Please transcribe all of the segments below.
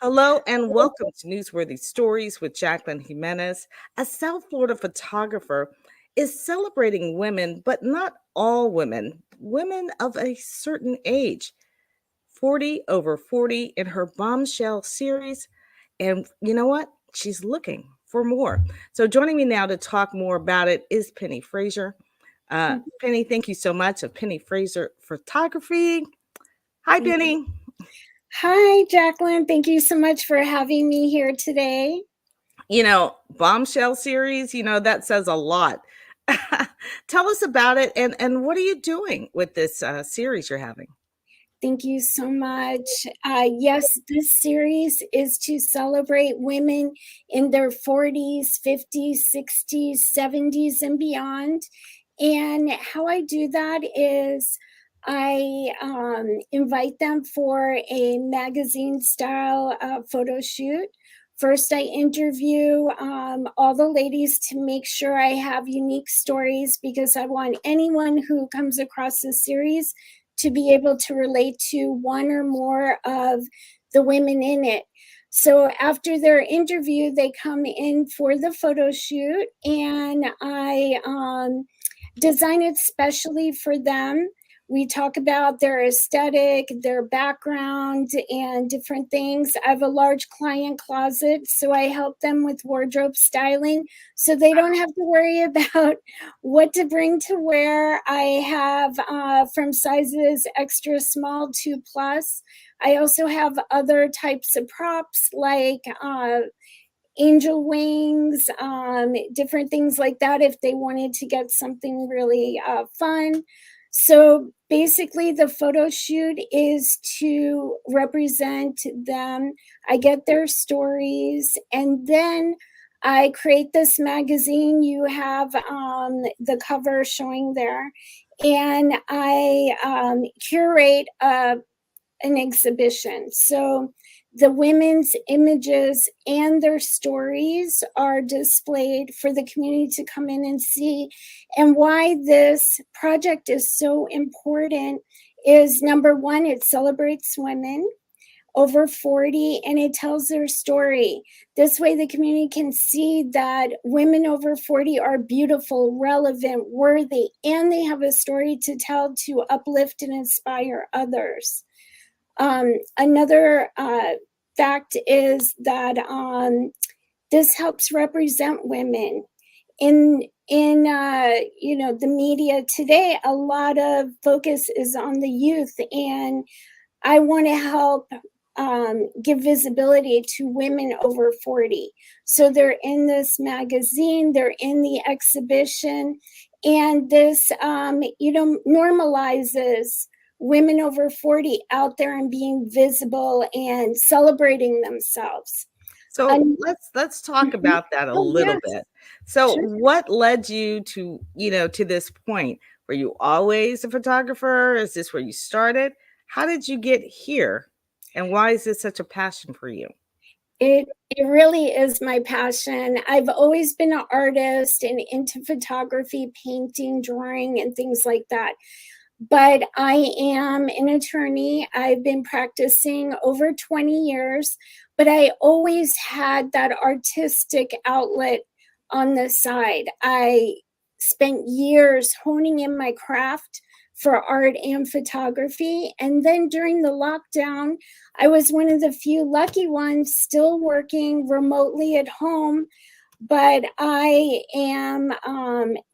Hello and welcome to Newsworthy Stories with Jacqueline Jimenez. A South Florida photographer is celebrating women, but not all women, women of a certain age, 40 over 40 in her Bombshell series. And you know what? She's looking for more. So joining me now to talk more about it is Penny Fraser. Penny, thank you so much of Penny Fraser Photography. Hi, Penny. Hi, Jacqueline. Thank you so much for having me here today. Bombshell series, that says a lot. Tell us about it and what are you doing with this series you're having? Thank you so much. Yes, this series is to celebrate women in their 40s, 50s, 60s, 70s, and beyond. And how I do that is I invite them for a magazine style photo shoot. First, I interview all the ladies to make sure I have unique stories because I want anyone who comes across this series to be able to relate to one or more of the women in it. So after their interview, they come in for the photo shoot, and I design it specially for them. We talk about their aesthetic, their background, and different things. I have a large client closet, so I help them with wardrobe styling so they don't have to worry about what to bring to wear. I have from sizes extra small to plus. I also have other types of props like angel wings, different things like that if they wanted to get something really fun. So basically, the photo shoot is to represent them. I get their stories, and then I create this magazine. You have the cover showing there, and I curate an exhibition. So the women's images and their stories are displayed for the community to come in and see. And why this project is so important is number one, it celebrates women over 40 and it tells their story. This way, the community can see that women over 40 are beautiful, relevant, worthy, and they have a story to tell to uplift and inspire others. Another fact is that this helps represent women in the media today. A lot of focus is on the youth, and I want to help give visibility to women over 40. So they're in this magazine, they're in the exhibition, and this normalizes women over 40 out there and being visible and celebrating themselves. So And let's talk about that a oh little yes, bit. So sure. what led you to this point? Were you always a photographer? Is this where you started? How did you get here? And why is this such a passion for you? It really is my passion. I've always been an artist and into photography, painting, drawing, and things like that. But I am an attorney. I've been practicing over 20 years, but I always had that artistic outlet on the side. I spent years honing in my craft for art and photography. And then during the lockdown, I was one of the few lucky ones still working remotely at home, but I am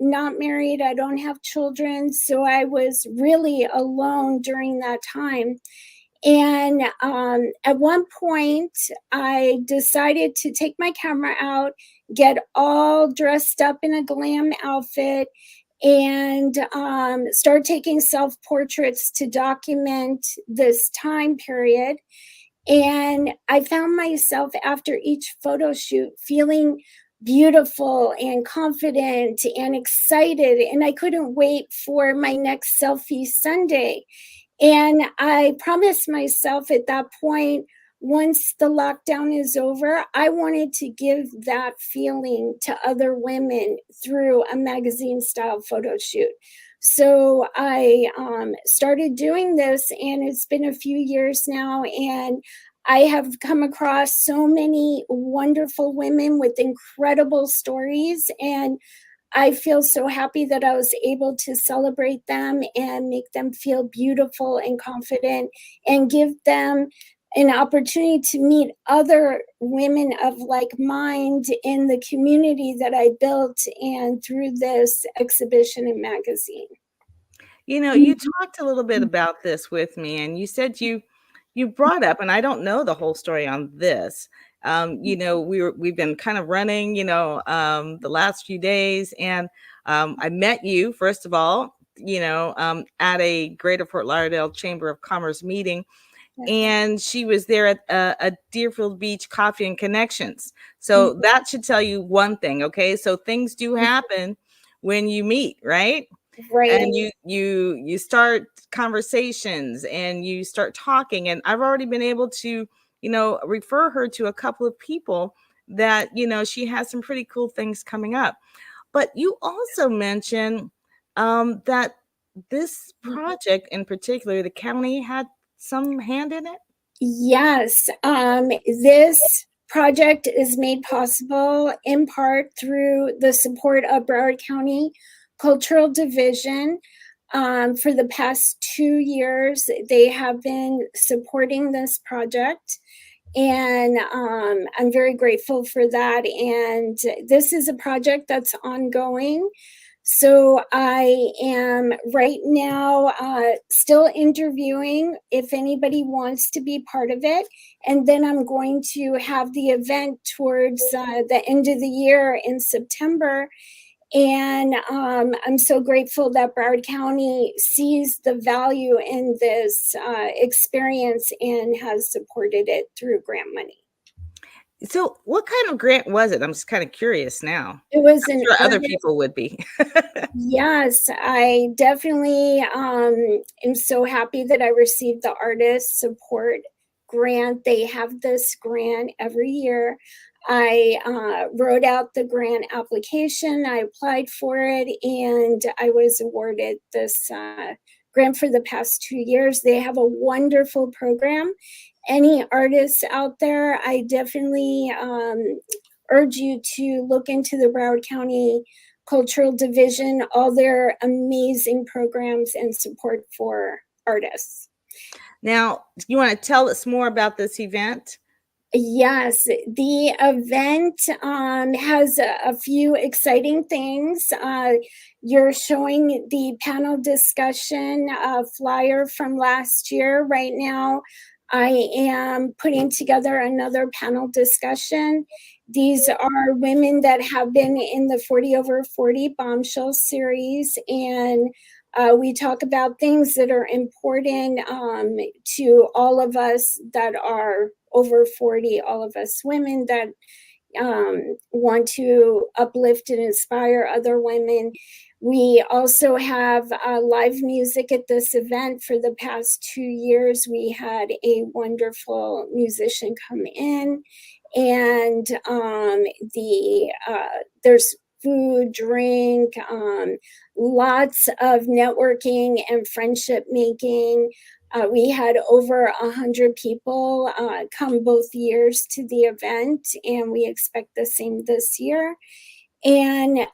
not married. I don't have children. So I was really alone during that time. And at one point, I decided to take my camera out, get all dressed up in a glam outfit, and start taking self portraits to document this time period. And I found myself after each photo shoot feeling beautiful and confident and excited. And I couldn't wait for my next selfie Sunday. And I promised myself at that point, once the lockdown is over, I wanted to give that feeling to other women through a magazine style photo shoot. So I started doing this, and it's been a few years now. And I have come across so many wonderful women with incredible stories, and I feel so happy that I was able to celebrate them and make them feel beautiful and confident and give them an opportunity to meet other women of like mind in the community that I built and through this exhibition and magazine. You know, you Mhm. talked a little bit about this with me, and you said you brought up, and I don't know the whole story on this. You know, we've been kind of running, the last few days, and I met you first of all, at a Greater Fort Lauderdale Chamber of Commerce meeting, and she was there at a Deerfield Beach Coffee and Connections. So that should tell you one thing, okay? So things do happen when you meet, right? Right. And you start conversations and you start talking, and I've already been able to refer her to a couple of people that she has some pretty cool things coming up. But you also mentioned that this project in particular, the county had some hand in it. Yes, this project is made possible in part through the support of Broward County Cultural Division. For the past 2 years, they have been supporting this project, and I'm very grateful for that. And this is a project that's ongoing. So I am right now still interviewing if anybody wants to be part of it. And then I'm going to have the event towards the end of the year in September. And I'm so grateful that Broward County sees the value in this experience and has supported it through grant money. So what kind of grant was it? I'm just kind of curious now. It was I'm an sure other artist. people would be. Yes, I definitely am so happy that I received the artist support grant. They have this grant every year. I wrote out the grant application, I applied for it, and I was awarded this grant for the past 2 years. They have a wonderful program. Any artists out there, I definitely urge you to look into the Broward County Cultural Division, all their amazing programs and support for artists. Now, you want to tell us more about this event? Yes, the event has a few exciting things. You're showing the panel discussion flyer from last year. Right now, I am putting together another panel discussion. These are women that have been in the 40 over 40 bombshell series, and we talk about things that are important to all of us that are over 40, all of us women that want to uplift and inspire other women. We also have live music at this event. For the past 2 years, we had a wonderful musician come in, and there's food, drink, lots of networking and friendship making. We had over 100 people come both years to the event, and we expect the same this year. And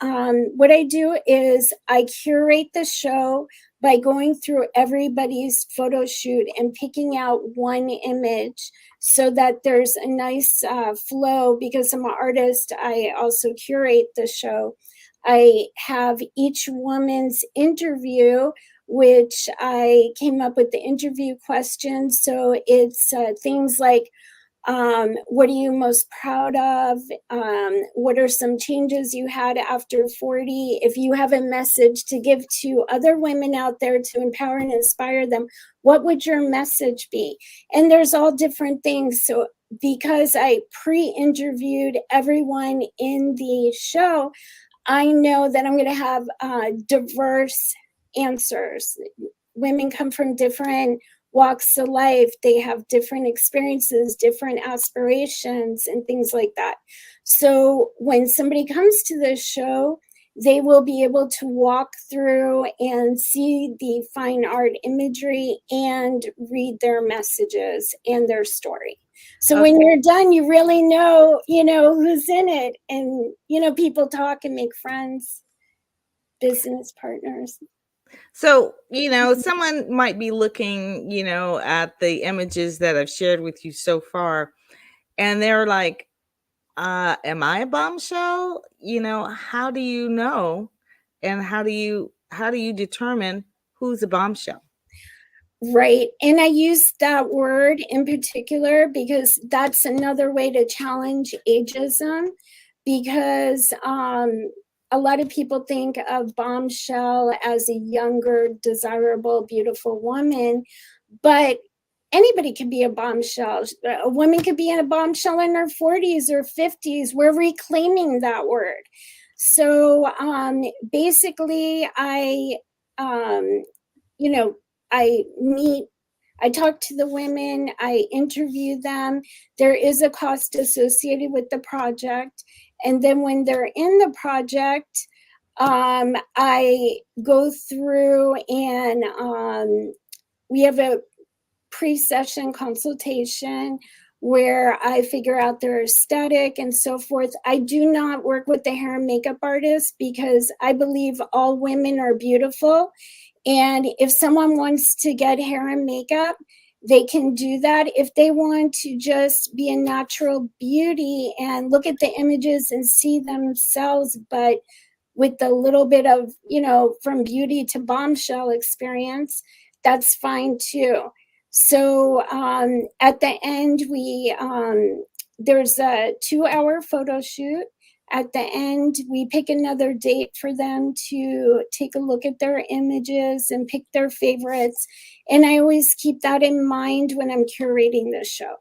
what I do is I curate the show by going through everybody's photo shoot and picking out one image so that there's a nice flow. Because I'm an artist, I also curate the show. I have each woman's interview, which I came up with the interview questions. So it's things like, what are you most proud of? What are some changes you had after 40? If you have a message to give to other women out there to empower and inspire them, what would your message be? And there's all different things. So because I pre-interviewed everyone in the show, I know that I'm going to have diverse answers. Women come from different walks of life, they have different experiences, different aspirations, and things like that. So when somebody comes to this show, they will be able to walk through and see the fine art imagery and read their messages and their story. So when Okay. you're done, you really know, who's in it. And, people talk and make friends, business partners. So, someone might be looking, at the images that I've shared with you so far, and they're like, am I a bombshell? How do you know? And how do you determine who's a bombshell? Right. And I use that word in particular because that's another way to challenge ageism because a lot of people think of bombshell as a younger, desirable, beautiful woman, but anybody can be a bombshell. A woman could be in a bombshell in her 40s or 50s. We're reclaiming that word. So basically, um, you know, I meet, I talk to the women, I interview them. There is a cost associated with the project. And then when they're in the project, I go through and we have a pre-session consultation where I figure out their aesthetic and so forth. I do not work with the hair and makeup artist because I believe all women are beautiful. And if someone wants to get hair and makeup, they can do that. If they want to just be a natural beauty and look at the images and see themselves, but with a little bit of, from beauty to bombshell experience, that's fine too. So at the end, there's a 2-hour photo shoot. At the end, we pick another date for them to take a look at their images and pick their favorites. And I always keep that in mind when I'm curating the show.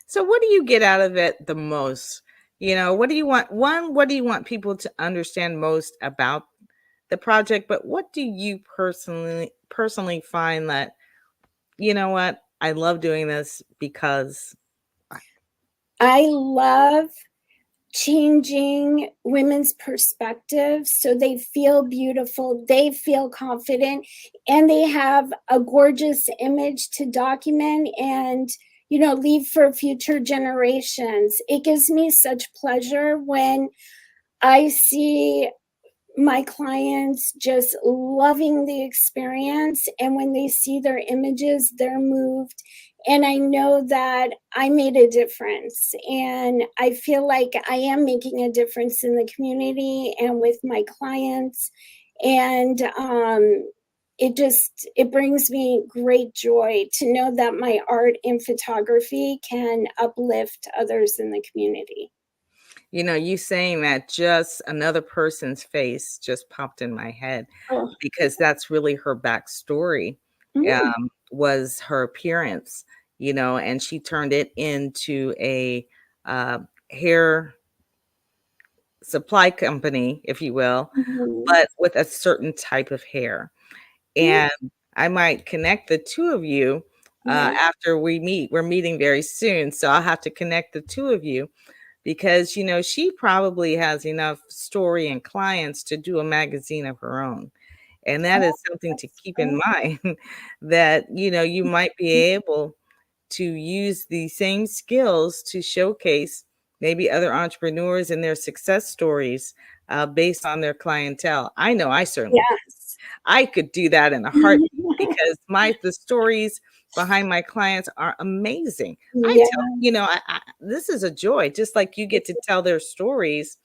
So what do you get out of it the most? What do you want? One, what do you want people to understand most about the project? But what do you personally find that, what? I love doing this because I love changing women's perspectives so they feel beautiful, they feel confident, and they have a gorgeous image to document and leave for future generations. It gives me such pleasure when I see my clients just loving the experience. And when they see their images, they're moved. And I know that I made a difference. And I feel like I am making a difference in the community and with my clients. And it brings me great joy to know that my art and photography can uplift others in the community. You saying that, just another person's face just popped in my head, Oh, because that's really her backstory, mm, was her appearance, and she turned it into a uh, hair supply company, if you will, mhm, but with a certain type of hair. mm, And I might connect the two of you yeah. after we meet. We're meeting very soon, so I'll have to connect the two of you because she probably has enough story and clients to do a magazine of her own. And that Oh, is something to that's keep in great. mind that you might be able to use the same skills to showcase maybe other entrepreneurs and their success stories based on their clientele. I know I certainly Yes. I could do that in a heartbeat because the stories behind my clients are amazing. I Yeah. tell this is a joy, just like you get to tell their stories.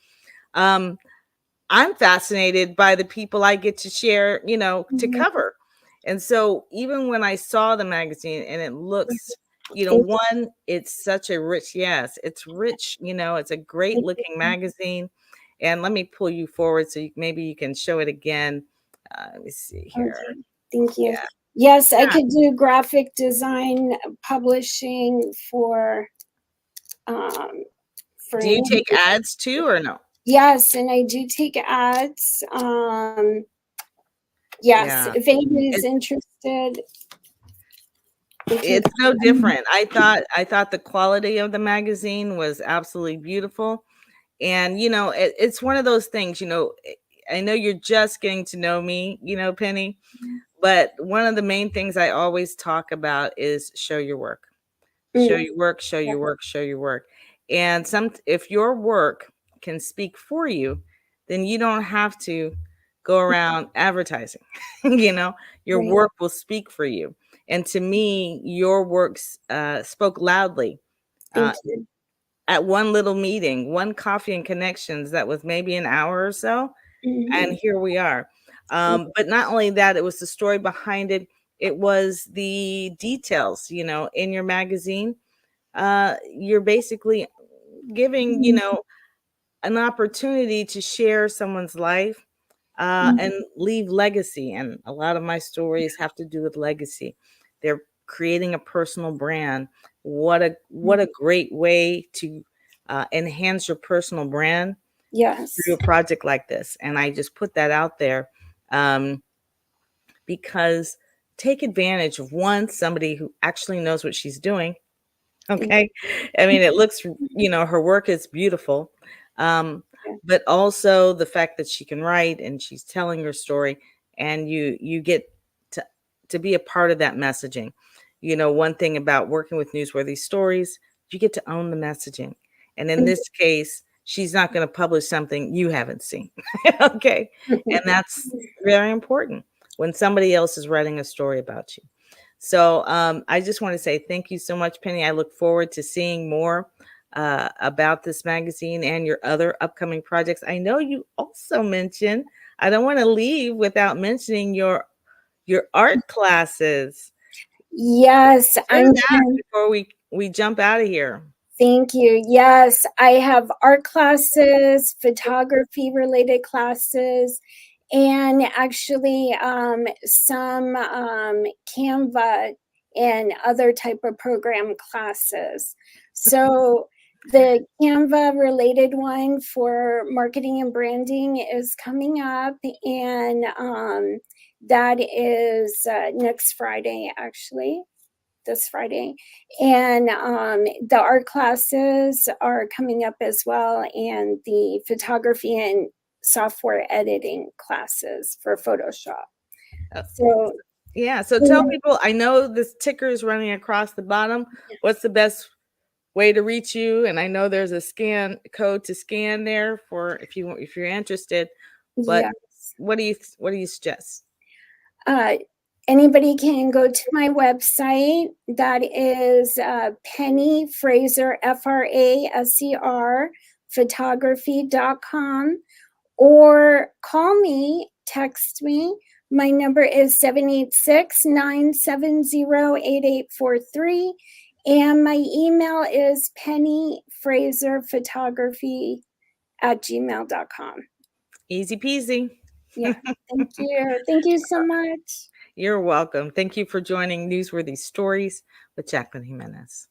Um, I'm fascinated by the people I get to share, to Mhm. cover. And so even when I saw the magazine and it looks, Thank one, it's such a rich, yes, it's rich, it's a great you. looking magazine. And let me pull you forward so maybe you can show it again. Let me see here. Okay. Thank you. Yeah. Yes, I Yeah. could do graphic design publishing um, for Do you take anybody. ads too or no? Yes, and I do take ads. Yes, Yeah. if anybody's It, interested, they can it's no come. different. I thought the quality of the magazine was absolutely beautiful. And it's one of those things, I know you're just getting to know me, Penny, but one of the main things I always talk about is show your work. Show Mm, your work, show yeah, your work, show your work. And if your work can speak for you, then you don't have to go around advertising. you know, your right. work will speak for you. And to me, your works spoke loudly. Uh, Thank you. at one little meeting, one coffee and connections that was maybe an hour or so, and Mhm. here we are. Mm, But not only that, it was the story behind it. It was the details, in your magazine. You're basically giving, mhm, an opportunity to share someone's life mhm. and leave legacy. And a lot of my stories have to do with legacy. They're creating a personal brand. What a great way to enhance your personal brand through Yes. a project like this. And I just put that out there um, because take advantage of somebody who actually knows what she's doing. Thank Okay. I mean, it looks, her work is beautiful. Um, you. but also the fact that she can write and she's telling her story and you get to be a part of that messaging. One thing about working with newsworthy stories, you get to own the messaging. And in Mhm. this case, she's not going to publish something you haven't seen. Okay. And that's very important when somebody else is writing a story about you. So I just want to say thank you so much, Penny. I look forward to seeing more about this magazine and your other upcoming projects. I know you also mentioned, I don't want to leave without mentioning your art classes. Yes, Share I'm that going. before we jump out of here. Thank you. Yes, I have art classes, photography related classes, and actually some Canva and other type of program classes. So the Canva related one for marketing and branding is coming up, and that is next Friday, actually this Friday. And the art classes are coming up as well, and the photography and software editing classes for Photoshop. Uh, So, yeah. So tell you people, I know this ticker is running across the bottom. What's the best way to reach you? And I know there's a scan code to scan there for if you're interested. But yeah, what do you suggest? uh, anybody can go to my website. That is Penny Fraser, Fraser, photography.com. Or call me, text me. My number is 786-970-8843. And my email is pennyfraserphotography@gmail.com. Easy peasy. Yeah, thank you. Thank you so much. You're welcome. Thank you for joining Newsworthy Stories with Jacqueline Jimenez.